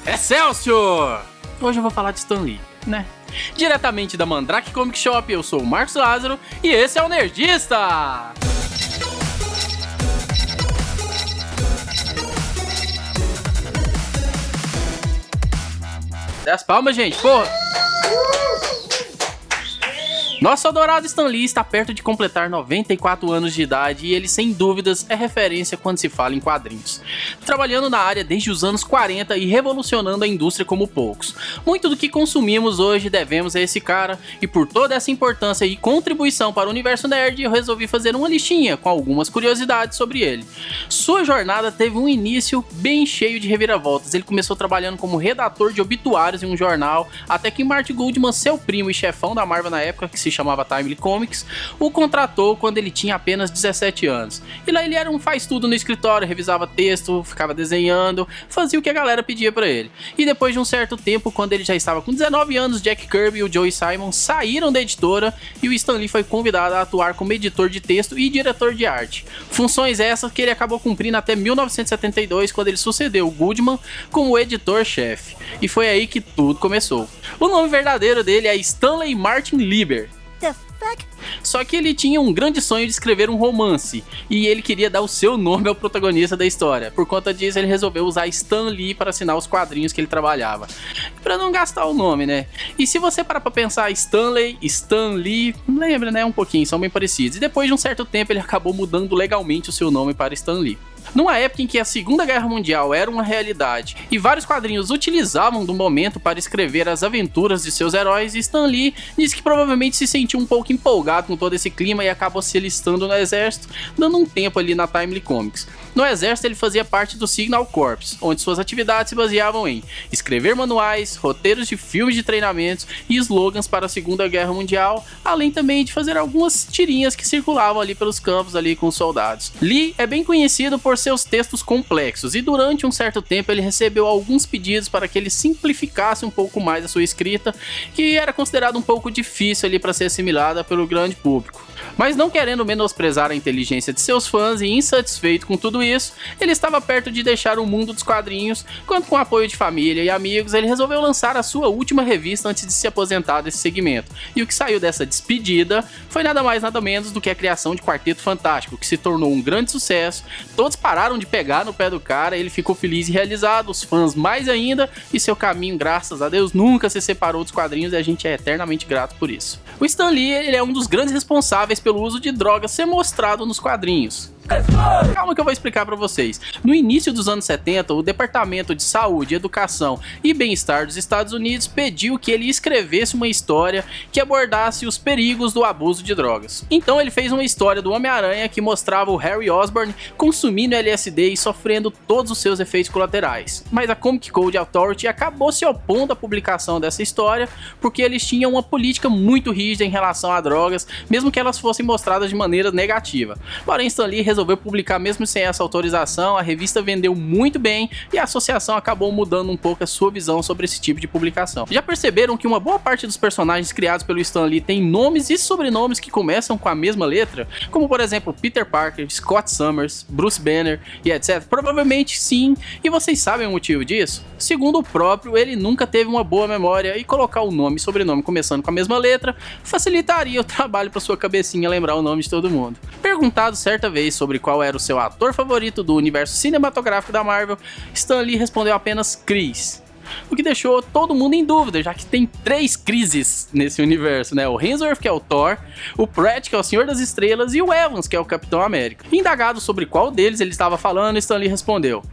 Excelsior! Hoje eu vou falar de Stan Lee, né? Diretamente da Mandrake Comic Shop, eu sou o Marcos Lázaro e esse é o Nerdista! Dê as palmas, gente, porra! Nosso adorado Stan Lee está perto de completar 94 anos de idade e ele, sem dúvidas, é referência quando se fala em quadrinhos. Trabalhando na área desde os anos 40 e revolucionando a indústria como poucos. Muito do que consumimos hoje devemos a esse cara, e por toda essa importância e contribuição para o universo nerd, eu resolvi fazer uma listinha com algumas curiosidades sobre ele. Sua jornada teve um início bem cheio de reviravoltas. Ele começou trabalhando como redator de obituários em um jornal, até que Martin Goodman, seu primo e chefão da Marvel na época, que se chamava Timely Comics, o contratou quando ele tinha apenas 17 anos. E lá ele era um faz-tudo no escritório, revisava texto, ficava desenhando, fazia o que a galera pedia pra ele. E depois de um certo tempo, quando ele já estava com 19 anos, Jack Kirby e o Joe Simon saíram da editora e o Stan Lee foi convidado a atuar como editor de texto e diretor de arte. Funções essas que ele acabou cumprindo até 1972, quando ele sucedeu o Goodman como editor-chefe. E foi aí que tudo começou. O nome verdadeiro dele é Stanley Martin Lieber. Só que ele tinha um grande sonho de escrever um romance, e ele queria dar o seu nome ao protagonista da história. Por conta disso, ele resolveu usar Stan Lee para assinar os quadrinhos que ele trabalhava, para não gastar o nome, né? E se você parar para pensar, Stanley, Stan Lee, lembra, né? Um pouquinho, são bem parecidos. E depois de um certo tempo, ele acabou mudando legalmente o seu nome para Stan Lee. Numa época em que a Segunda Guerra Mundial era uma realidade e vários quadrinhos utilizavam do momento para escrever as aventuras de seus heróis, Stan Lee disse que provavelmente se sentiu um pouco empolgado com todo esse clima e acabou se alistando no exército, dando um tempo ali na Timely Comics. No exército ele fazia parte do Signal Corps, onde suas atividades se baseavam em escrever manuais, roteiros de filmes de treinamentos e slogans para a Segunda Guerra Mundial, além também de fazer algumas tirinhas que circulavam ali pelos campos ali com os soldados. Lee é bem conhecido por seus textos complexos e durante um certo tempo ele recebeu alguns pedidos para que ele simplificasse um pouco mais a sua escrita, que era considerado um pouco difícil ali para ser assimilada pelo grande público. Mas não querendo menosprezar a inteligência de seus fãs e insatisfeito com tudo isso, ele estava perto de deixar o mundo dos quadrinhos, quando com o apoio de família e amigos ele resolveu lançar a sua última revista antes de se aposentar desse segmento. E o que saiu dessa despedida foi nada mais nada menos do que a criação de Quarteto Fantástico, que se tornou um grande sucesso. Todos pararam de pegar no pé do cara, ele ficou feliz e realizado, os fãs mais ainda, e seu caminho, graças a Deus, nunca se separou dos quadrinhos e a gente é eternamente grato por isso. O Stan Lee, ele é um dos grandes responsáveis pelo uso de drogas ser mostrado nos quadrinhos. Calma que eu vou explicar pra vocês. No início dos anos 70, o Departamento de Saúde, Educação e Bem-Estar dos Estados Unidos pediu que ele escrevesse uma história que abordasse os perigos do abuso de drogas. Então ele fez uma história do Homem-Aranha que mostrava o Harry Osborn consumindo LSD e sofrendo todos os seus efeitos colaterais. Mas a Comic Code Authority acabou se opondo à publicação dessa história porque eles tinham uma política muito rígida em relação a drogas, mesmo que elas fossem mostradas de maneira negativa. Porém, Stan Lee resolveu publicar mesmo sem essa autorização, a revista vendeu muito bem e a associação acabou mudando um pouco a sua visão sobre esse tipo de publicação. Já perceberam que uma boa parte dos personagens criados pelo Stan Lee tem nomes e sobrenomes que começam com a mesma letra? Como por exemplo Peter Parker, Scott Summers, Bruce Banner e etc? Provavelmente sim, e vocês sabem o motivo disso? Segundo o próprio, ele nunca teve uma boa memória e colocar o nome e sobrenome começando com a mesma letra facilitaria o trabalho para sua cabecinha lembrar o nome de todo mundo. Perguntado certa vez sobre qual era o seu ator favorito do universo cinematográfico da Marvel, Stan Lee respondeu apenas Chris. O que deixou todo mundo em dúvida, já que tem 3 Crises nesse universo, né? O Hemsworth, que é o Thor, o Pratt, que é o Senhor das Estrelas, e o Evans, que é o Capitão América. Indagado sobre qual deles ele estava falando, Stan Lee respondeu: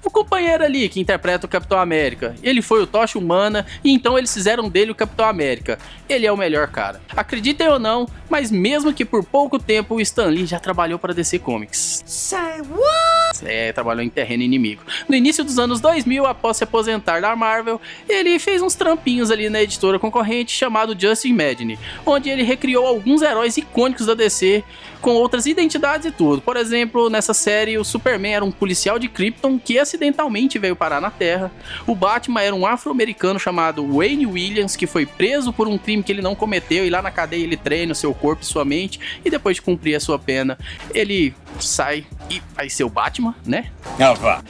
o companheiro ali que interpreta o Capitão América, ele foi o Tocha Humana e então eles fizeram dele o Capitão América. Ele é o melhor cara. Acreditem ou não, mas mesmo que por pouco tempo, o Stan Lee já trabalhou para DC Comics. Say what? Trabalhou em terreno inimigo. No início dos anos 2000, após se aposentar da Marvel, ele fez uns trampinhos ali na editora concorrente chamado Just Imagine, onde ele recriou alguns heróis icônicos da DC com outras identidades e tudo. Por exemplo, nessa série o Superman era um policial de Krypton que acidentalmente veio parar na Terra. O Batman era um afro-americano chamado Wayne Williams, que foi preso por um crime que ele não cometeu, e lá na cadeia ele treina o seu corpo e sua mente, e depois de cumprir a sua pena, ele sai e vai ser o Batman, né?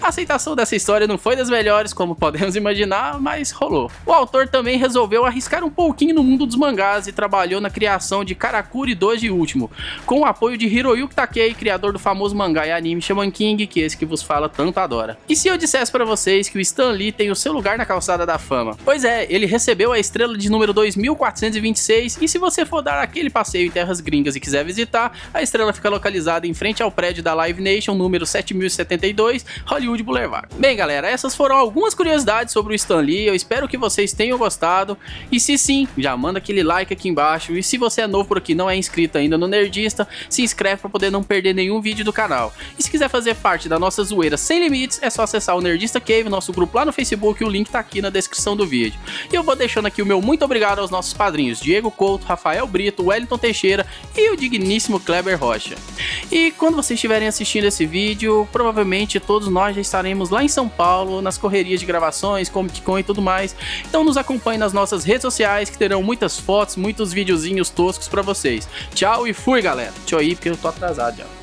A aceitação dessa história não foi das melhores, como podemos imaginar, mas rolou. O autor também resolveu arriscar um pouquinho no mundo dos mangás e trabalhou na criação de Karakuri Doji Último, com o apoio de Hiroyuki Takei, criador do famoso mangá e anime Shaman King, que esse que vos fala tanto adora. E se eu dissesse pra vocês que o Stan Lee tem o seu lugar na calçada da fama? Pois é, ele recebeu a estrela de número 2426, e se você for dar aquele passeio em terras gringas e quiser visitar, a estrela fica localizada em frente ao prédio da Live Nation, número 7072, Hollywood Boulevard. Bem, galera, essas foram algumas curiosidades sobre o Stan Lee, eu espero que vocês tenham gostado, e se sim, já manda aquele like aqui embaixo, e se você é novo por aqui e não é inscrito ainda no Nerdista, se inscreve para poder não perder nenhum vídeo do canal. E se quiser fazer parte da nossa zoeira sem limites, é só acessar o Nerdista Cave, nosso grupo lá no Facebook, o link tá aqui na descrição do vídeo. E eu vou deixando aqui o meu muito obrigado aos nossos padrinhos, Diego Couto, Rafael Brito, Wellington Teixeira e o digníssimo Kleber Rocha. E quando vocês estiverem assistindo esse vídeo, provavelmente todos nós já estaremos lá em São Paulo, nas correrias de gravações, Comic Con e tudo mais. Então nos acompanhe nas nossas redes sociais, que terão muitas fotos, muitos videozinhos toscos pra vocês. Tchau e fui, galera. Deixa eu ir porque eu tô atrasado já.